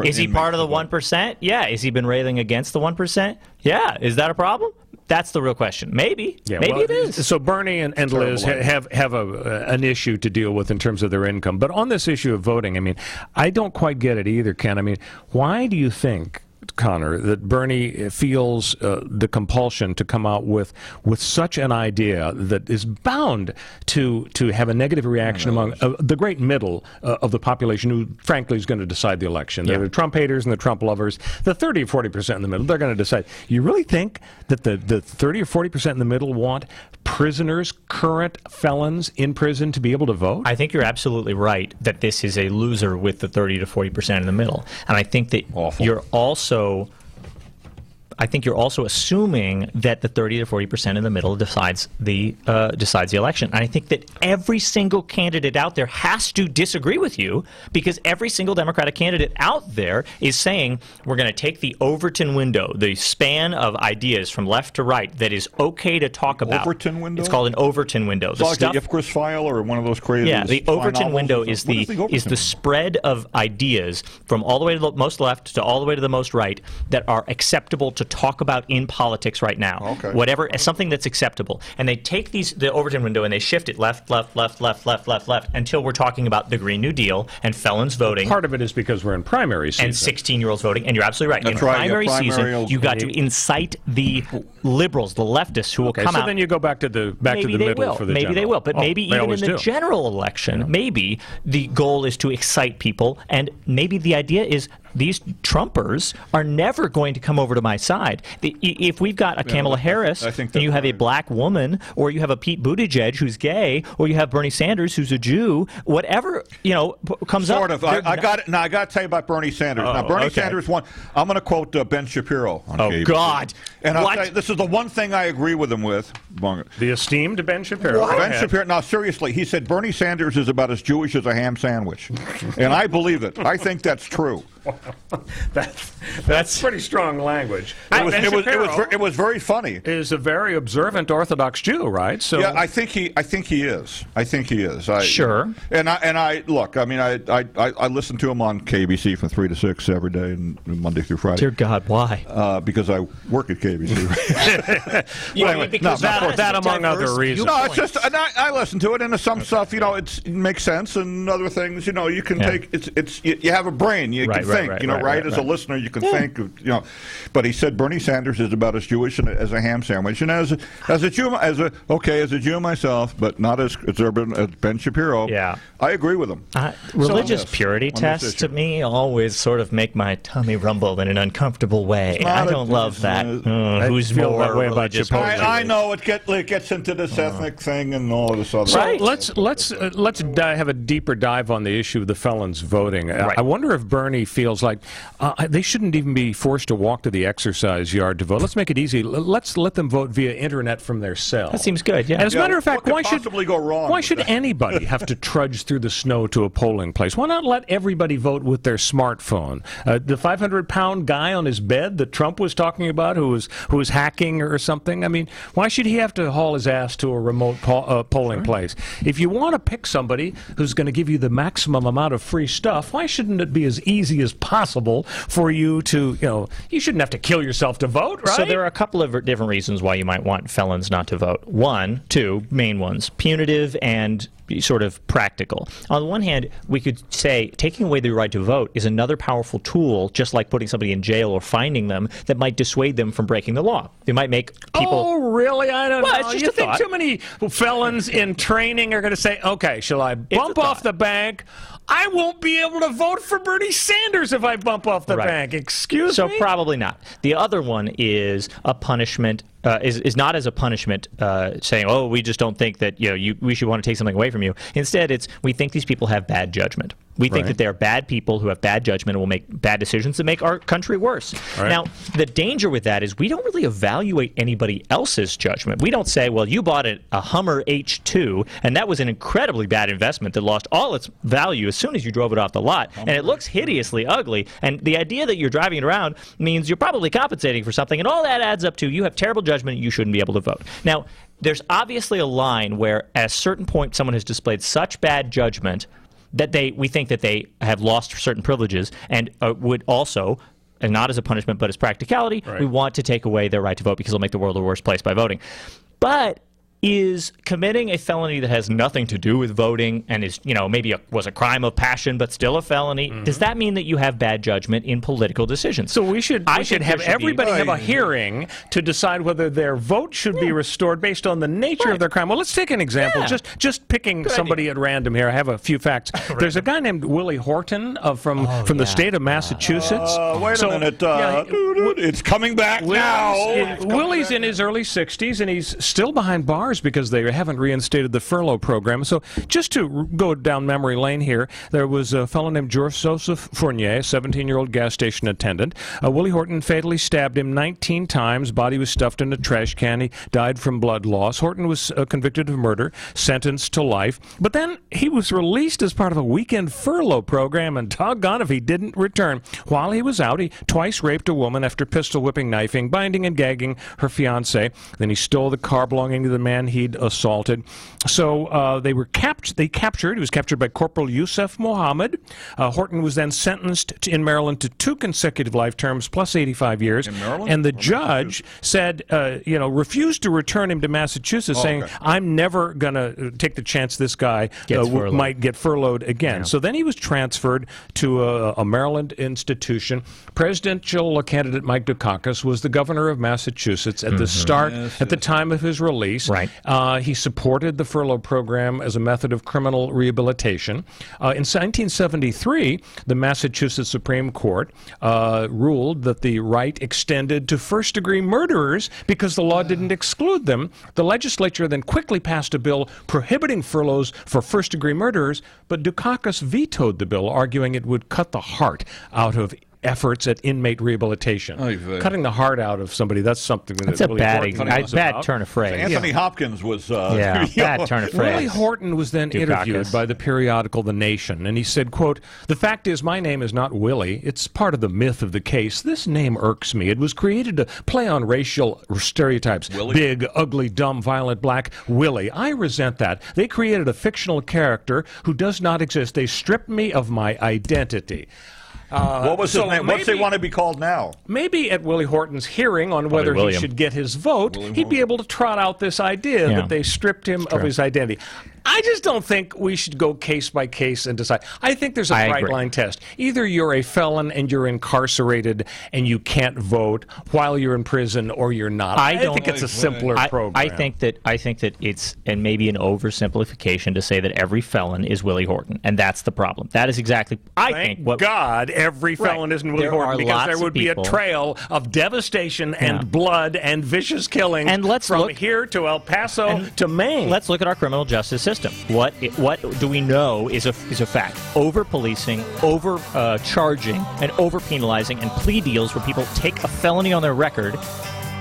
Is he part of the 1%? Yeah. Has he been railing against the 1%? Yeah. Is that a problem? That's the real question. Maybe. Maybe it is. So Bernie and Liz have an issue to deal with in terms of their income. But on this issue of voting, I don't quite get it either, Ken. Why do you think, Connor, that Bernie feels the compulsion to come out with such an idea that is bound to have a negative reaction among the great middle of the population, who frankly is going to decide the election? They're the Trump haters and the Trump lovers. The 30 or 40% in the middle, they're going to decide. You really think that the 30 or 40% in the middle want prisoners, current felons in prison, to be able to vote? I think you're absolutely right that this is a loser with the 30 to 40% in the middle. And I think that you're also assuming that the 30 to 40% in the middle decides the election. And I think that every single candidate out there has to disagree with you, because every single Democratic candidate out there is saying we're going to take the Overton window, the span of ideas from left to right that is okay to talk about. Overton window? It's called an Overton window. It's like the Ipcris file or one of those crazy. Yeah, the Overton window is the spread of ideas from all the way to the most left to all the way to the most right that are acceptable to talk about in politics right now. Okay. Something that's acceptable. And they take the Overton window and they shift it left, until we're talking about the Green New Deal and felons voting. Part of it is because we're in primary season. And 16-year-olds voting. And you're absolutely right. That's in primary season, you got to incite the liberals, the leftists, who will come out. So then you go back to the middle for the Maybe general. they will. But maybe even in the general election, maybe the goal is to excite people. And maybe the idea is these Trumpers are never going to come over to my side. If we've got a Kamala Harris, and you have a black woman, or you have a Pete Buttigieg who's gay, or you have Bernie Sanders who's a Jew, whatever comes up. Sort of. I got it. Now I got to tell you about Bernie Sanders. Now Bernie Sanders won. I'm going to quote Ben Shapiro. On KBC. God! And I'll tell you, this is the one thing I agree with him with. The esteemed Ben Shapiro. Ben Shapiro. Now seriously, he said Bernie Sanders is about as Jewish as a ham sandwich, and I believe it. I think that's true. That's pretty strong language. It was very funny. Is a very observant Orthodox Jew, right? So yeah, I think he is. Sure. And I look. I mean, I listen to him on KBC from 3 to 6 every day, and Monday through Friday. Dear God, why? Because I work at KBC. That among other reasons. No, it's just, and I listen to it, and some stuff, it makes sense, and other things, you can take. You have a brain, you can think, as a listener, you can think, But he said Bernie Sanders is about as Jewish as a ham sandwich, and as a Jew, as a Jew myself, but not as urban as Ben Shapiro. Yeah, I agree with him. Religious purity tests to me always sort of make my tummy rumble in an uncomfortable way. I don't love that. Who's more that way about religious? I know it gets into this ethnic thing and all this other. So let's have a deeper dive on the issue of the felons voting. I wonder if Bernie feels like they shouldn't even be forced to walk to the exercise yard to vote. Let's make it easy. Let's let them vote via internet from their cell. That seems good. Yeah. And as a matter of fact, why should anybody have to trudge through the snow to a polling place? Why not let everybody vote with their smartphone? The 500-pound guy on his bed that Trump was talking about, who was hacking or something. I mean, why should he have to haul his ass to a remote polling place? If you want to pick somebody who's going to give you the maximum amount of free stuff, why shouldn't it be as easy as possible for you to, you shouldn't have to kill yourself to vote, right? So there are a couple of different reasons why you might want felons not to vote. Two main ones: punitive and sort of practical. On the one hand, we could say taking away the right to vote is another powerful tool, just like putting somebody in jail or finding them, that might dissuade them from breaking the law. They might make people... Oh, really? I don't know. It's just you a think thought. Too many felons in training are going to say, okay, shall I bump off the bank? I won't be able to vote for Bernie Sanders if I bump off the bank. Excuse me? So probably not. The other one is a punishment, is not as a punishment, saying, oh, we just don't think that we should want to take something away from you. Instead, it's we think these people have bad judgment. We think that they're bad people who have bad judgment and will make bad decisions that make our country worse. Now, the danger with that is we don't really evaluate anybody else's judgment. We don't say, well, you bought a Hummer H2, and that was an incredibly bad investment that lost all its value as soon as you drove it off the lot, and it looks hideously ugly. And the idea that you're driving it around means you're probably compensating for something, and all that adds up to you have terrible judgment and you shouldn't be able to vote. Now, there's obviously a line where at a certain point someone has displayed such bad judgment that we think that they have lost certain privileges and would also, and not as a punishment but as practicality, we want to take away their right to vote because it'll make the world a worse place by voting. But is committing a felony that has nothing to do with voting and is, maybe was a crime of passion but still a felony, does that mean that you have bad judgment in political decisions? So we should have everybody have a hearing to decide whether their vote should be restored based on the nature of their crime. Well, let's take an example. Just picking somebody at random here. I have a few facts. There's a guy named Willie Horton from the state of Massachusetts. Wait a minute. It's coming back now. Willie's in his early 60s, and he's still behind bars because they haven't reinstated the furlough program. So just to go down memory lane here, there was a fellow named Joseph Fournier, a 17-year-old gas station attendant. Willie Horton fatally stabbed him 19 times. Body was stuffed in a trash can. He died from blood loss. Horton was convicted of murder, sentenced to life. But then he was released as part of a weekend furlough program, and doggone if he didn't return. While he was out, he twice raped a woman after pistol whipping, knifing, binding, and gagging her fiancé. Then he stole the car belonging to the man he'd assaulted. So they were captured. He was captured by Corporal Yusuf Mohammed. Horton was then sentenced in Maryland to 2 consecutive life terms plus 85 years. In Maryland? And the judge said, refused to return him to Massachusetts, saying, I'm never going to take the chance this guy might get furloughed again. Yeah. So then he was transferred to a Maryland institution. Presidential candidate Mike Dukakis was the governor of Massachusetts at the start, at the time of his release. Right. He supported the furlough program as a method of criminal rehabilitation. In 1973, the Massachusetts Supreme Court ruled that the right extended to first-degree murderers because the law didn't exclude them. The legislature then quickly passed a bill prohibiting furloughs for first-degree murderers, but Dukakis vetoed the bill, arguing it would cut the heart out of efforts at inmate rehabilitation. Cutting the heart out of somebody, that's something That's that a Willie bad turn of phrase. Anthony Hopkins was... bad turn of phrase. Willie Horton was then interviewed by the periodical The Nation, and he said, quote, "The fact is my name is not Willie. It's part of the myth of the case. This name irks me. It was created to play on racial stereotypes. Willie? Big, ugly, dumb, violent, black. Willie. I resent that. They created a fictional character who does not exist. They stripped me of my identity." What was his name? What's he want to be called now? Maybe at Willie Horton's hearing on whether he should get his vote, he'd be able to trot out this idea that they stripped him of his identity. I just don't think we should go case by case and decide. I think there's a bright line test. Either you're a felon and you're incarcerated and you can't vote while you're in prison, or you're not. I think it's a simpler program. I think that it's, and maybe an oversimplification to say that every felon is Willie Horton, and that's the problem. That is exactly. Thank God every felon isn't Willie Horton, because there would be a trail of devastation and blood and vicious killing from here to El Paso to Maine. Let's look at our criminal justice system. What do we know is a fact? Over-policing, over-charging, and over-penalizing, and plea deals where people take a felony on their record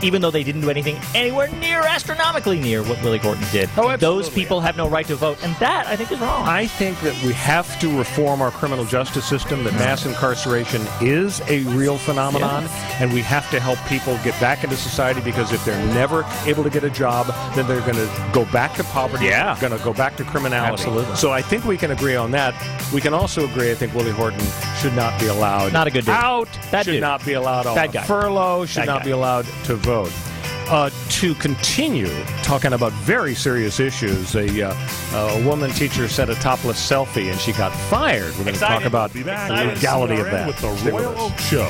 even though they didn't do anything anywhere near astronomically near what Willie Horton did. Those people have no right to vote, and that, I think, is wrong. I think that we have to reform our criminal justice system, that mass incarceration is a real phenomenon, and we have to help people get back into society, because if they're never able to get a job, then they're going to go back to poverty, going to go back to criminality. Absolutely. So I think we can agree on that. We can also agree, I think Willie Horton should not be allowed not a good dude. out, Bad should dude. not be allowed on Bad guy. furlough, should Bad not guy. be allowed to vote. To continue talking about very serious issues, a woman teacher said a topless selfie and she got fired. We're going to talk about the legality of that. With the Royal Oak Show.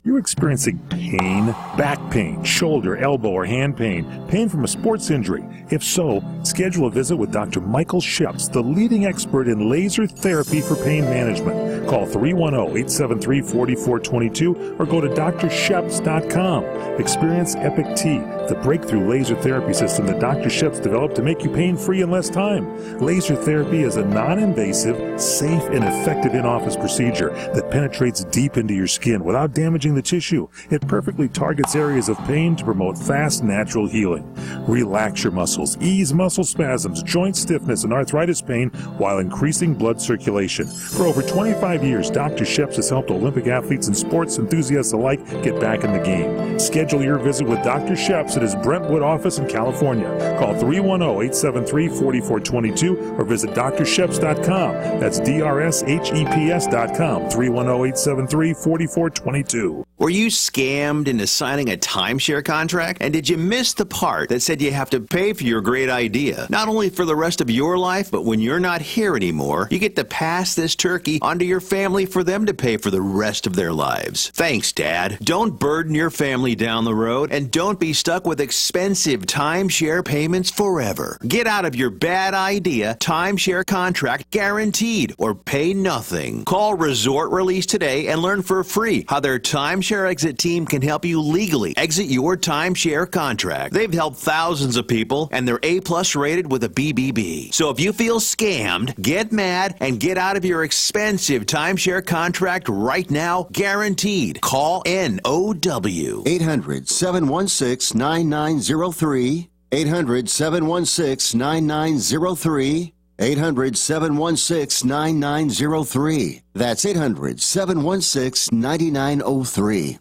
You're experiencing pain, back pain, shoulder, elbow, or hand pain, pain from a sports injury. If so, schedule a visit with Dr. Michael Sheps, the leading expert in laser therapy for pain management. Call 310-873-4422 or go to drsheps.com. Experience Epic T, the breakthrough laser therapy system that Dr. Sheps developed to make you pain-free in less time. Laser therapy is a non-invasive, safe, and effective in-office procedure that penetrates deep into your skin without damaging the tissue. It perfectly targets areas of pain to promote fast, natural healing. Relax your muscles, ease muscle spasms, joint stiffness, and arthritis pain while increasing blood circulation. For over 25 years, Dr. Sheps has helped Olympic athletes and sports enthusiasts alike get back in the game. Schedule your visit with Dr. Sheps at his Brentwood office in California. Call 310-873-4422 or visit drsheps.com. That's DRSHEPS.com. 310-873-4422. Were you scammed into signing a timeshare contract? And did you miss the part that said you have to pay for your great idea? Not only for the rest of your life, but when you're not here anymore, you get to pass this turkey onto your family for them to pay for the rest of their lives. Thanks, Dad. Don't burden your family down the road, and don't be stuck with expensive timeshare payments forever. Get out of your bad idea timeshare contract guaranteed, or pay nothing. Call Resort Release today and learn for free how their timeshare exit team can help you legally exit your timeshare contract. They've helped thousands of people, and they're A+ rated with a BBB. So if you feel scammed, get mad and get out of your expensive timeshare contract right now, guaranteed. Call NOW. 800-716-9903. 800-716-9903. 800-716-9903. That's 800-716-9903.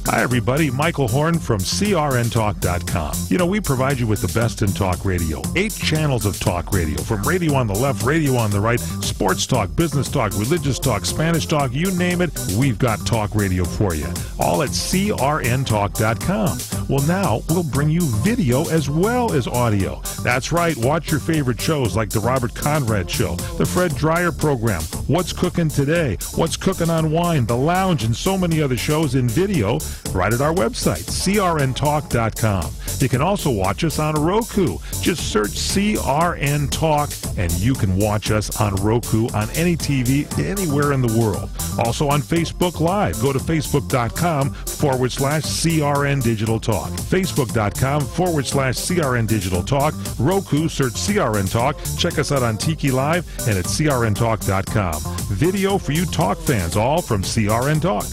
Hi, everybody. Michael Horn from CRNTalk.com. You know, we provide you with the best in talk radio. 8 channels of talk radio, from radio on the left, radio on the right, sports talk, business talk, religious talk, Spanish talk, you name it, we've got talk radio for you. All at CRNTalk.com. Well, now we'll bring you video as well as audio. That's right. Watch your favorite shows like The Robert Conrad Show, The Fred Dreyer Program, What's Cooking Today, What's Cooking on Wine, The Lounge, and so many other shows in video right at our website, CRNTalk.com. You can also watch us on Roku. Just search CRN Talk, and you can watch us on Roku on any TV anywhere in the world. Also on Facebook Live. Go to Facebook.com/CRN Digital Talk. Talk. Facebook.com/CRN Digital Talk. Roku, search CRN Talk. Check us out on Tiki Live and at CRNTalk.com. Video for you talk fans, all from CRN Talk.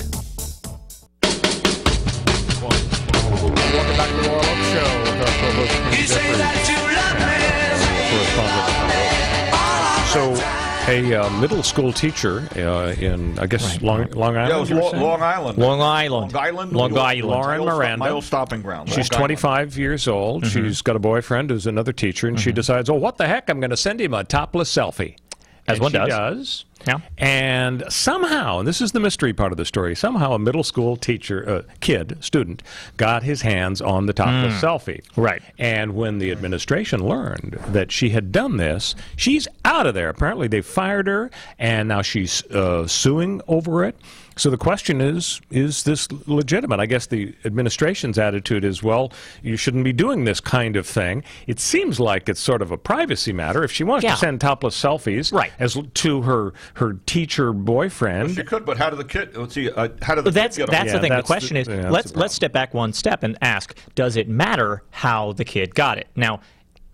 Welcome back to the Royal Oak Show with our co-host, Ken Jeffries. So, a middle school teacher in, I guess, Long Island? Yeah, it was Long Island. Long Island. Lauren Miranda. My old stopping ground. She's 25 years old. Mm-hmm. She's got a boyfriend who's another teacher, and she decides, oh, what the heck, I'm going to send him a topless selfie. As one does. She does. Yeah. And somehow, and this is the mystery part of the story, somehow a middle school student, got his hands on the topless selfie. Right. And when the administration learned that she had done this, she's out of there. Apparently they fired her, and now she's suing over it. So the question is this legitimate? I guess the administration's attitude is, well, you shouldn't be doing this kind of thing. It seems like it's sort of a privacy matter. If she wants to send topless selfies to her teacher boyfriend. Well, she could, but how did the kid? Let's see. How did the that's kid the thing. The question is, let's step back one step and ask: does it matter how the kid got it? Now,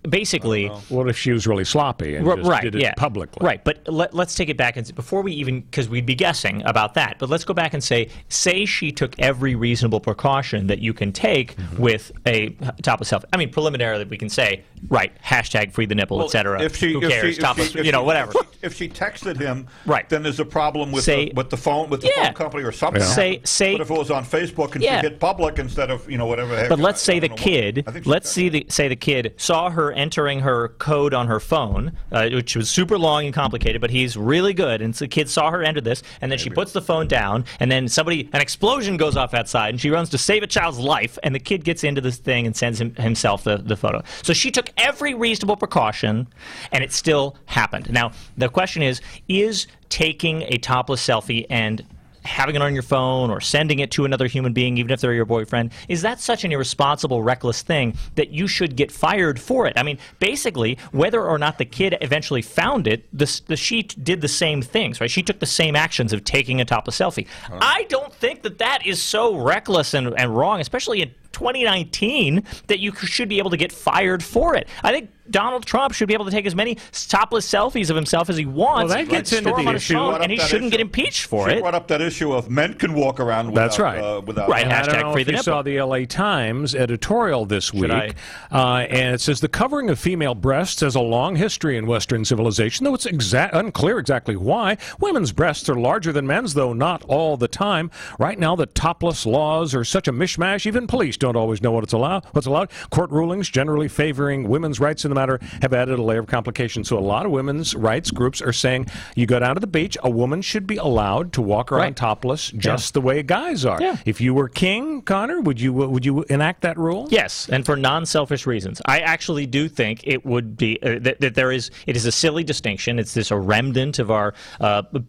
basically, what if she was really sloppy and just did it publicly? Right, but let's take it back and before we even, because we'd be guessing about that, but let's go back and say she took every reasonable precaution that you can take with a topless selfie. I mean, preliminarily, we can say, hashtag free the nipple, etc. Who cares? Topless, whatever. If she texted him, right, then there's a problem with the phone phone company or something. But if it was on Facebook and she hit public instead of whatever. The heck, but let's say the kid. Let's say the kid saw her entering her code on her phone, which was super long and complicated, but he's really good. And so the kid saw her enter this, and then she puts the phone down, and then an explosion goes off outside, and she runs to save a child's life, and the kid gets into this thing and sends himself the photo. So she took every reasonable precaution, and it still happened. Now, the question is taking a topless selfie and having it on your phone or sending it to another human being, even if they're your boyfriend, is that such an irresponsible, reckless thing that you should get fired for it? I mean, basically, whether or not the kid eventually found it, she did the same things, right? She took the same actions of taking a topless selfie. I don't think that is so reckless and wrong, especially in 2019, that you should be able to get fired for it. I think Donald Trump should be able to take as many topless selfies of himself as he wants. Well, that gets into the issue, and he shouldn't get impeached for it. She brought up that issue of men can walk around without... That's right. Without right, I don't hashtag know free if the you nipple. saw the LA Times editorial this week, and it says the covering of female breasts has a long history in Western civilization, though it's unclear exactly why. Women's breasts are larger than men's, though not all the time. Right now, the topless laws are such a mishmash, even police don't always know what's allowed. Court rulings generally favoring women's rights in the matter have added a layer of complication. So a lot of women's rights groups are saying you go down to the beach, a woman should be allowed to walk around topless just the way guys are. Yeah. If you were king, Connor, would you enact that rule? Yes, and for non-selfish reasons. I actually do think it would be that it is a silly distinction. It's a remnant of our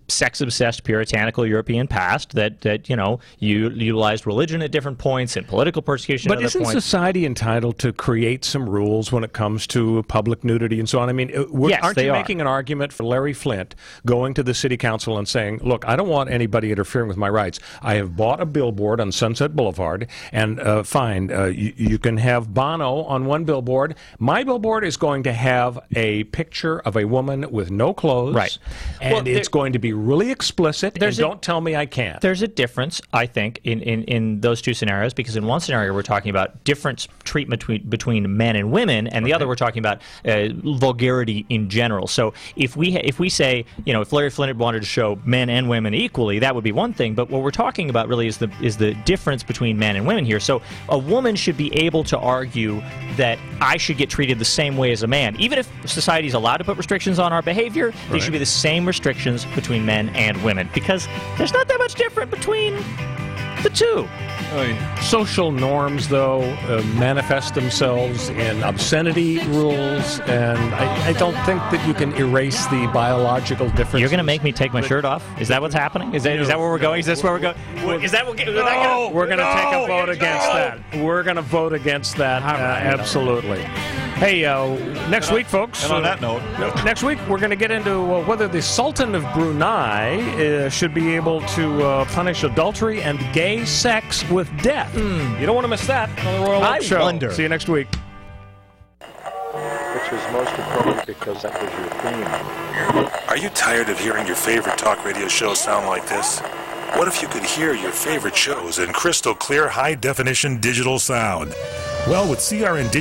sex-obsessed puritanical European past that you utilized religion at different points and political persecution at other points. But isn't society entitled to create some rules when it comes to public nudity and so on? I mean, aren't you making an argument for Larry Flint going to the city council and saying, look, I don't want anybody interfering with my rights. I have bought a billboard on Sunset Boulevard, and you can have Bono on one billboard. My billboard is going to have a picture of a woman with no clothes, and it's going to be really explicit, and don't tell me I can't. There's a difference, I think, in those two scenarios, because in one scenario we're talking about different treatment between men and women, and the other we're talking about vulgarity in general. So if we say, if Larry Flint wanted to show men and women equally, that would be one thing. But what we're talking about really is the difference between men and women here. So a woman should be able to argue that I should get treated the same way as a man. Even if society is allowed to put restrictions on our behavior, they should be the same restrictions between men and women, because there's not that much different between the two. Social norms, though, manifest themselves in obscenity rules, and I don't think that you can erase the biological differences. You're going to make me take my shirt off? Is that what's happening? Is that where we're going? Is this where we're going? Is that what? We're going to take a vote against that. We're going to vote against that. Absolutely. Hey, next week, folks. And on that note, next week we're going to get into whether the Sultan of Brunei should be able to punish adultery and gay sex with death. You don't want to miss that on the Royal Oak Show. Wonder. See you next week. Which was most appropriate because that was your theme. Are you tired of hearing your favorite talk radio shows sound like this? What if you could hear your favorite shows in crystal clear, high-definition digital sound? Well, with CRN Digital